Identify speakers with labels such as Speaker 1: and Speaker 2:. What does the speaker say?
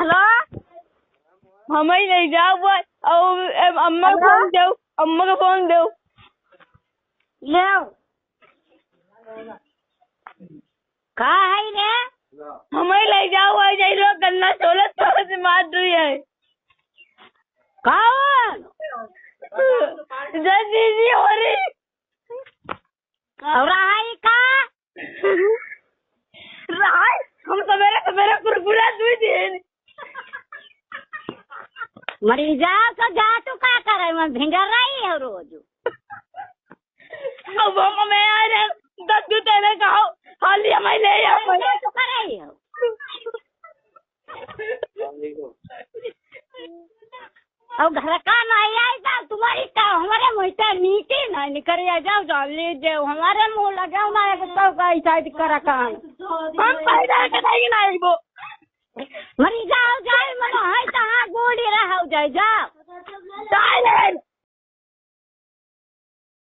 Speaker 1: hello
Speaker 2: हम ही नहीं जाओ बस और अम्मा को फोन दो अम्मा को फोन दो
Speaker 1: ले का है रे
Speaker 2: हम ही ले जाओ आ जाई लो गन्ना छोले तो से मार रही है
Speaker 1: कौन
Speaker 2: दीदी हो रही
Speaker 1: और आई का
Speaker 2: राय हम सवेरे कुरकुरा दूध देन
Speaker 1: मरी जाओ तो जा तू का करे मैं भिंगर रही है रोज
Speaker 2: अब वो मैं आ रहा 10 जूते ने कहो हाली हमें ले आओ
Speaker 1: तो करे हो और घर का नहीं आएगा तुम्हारी का हमारे मुँह से नीचे नहीं निकल जाओ जाओ ले जाओ हमारे मुँह लगाओ ना एक तो का साइड करा कान
Speaker 2: हम पैदा करेंगे ना वो
Speaker 1: मरी जाओ जाए मनो है कहाँ गोली रहा जाए जाओ
Speaker 2: साइलेंट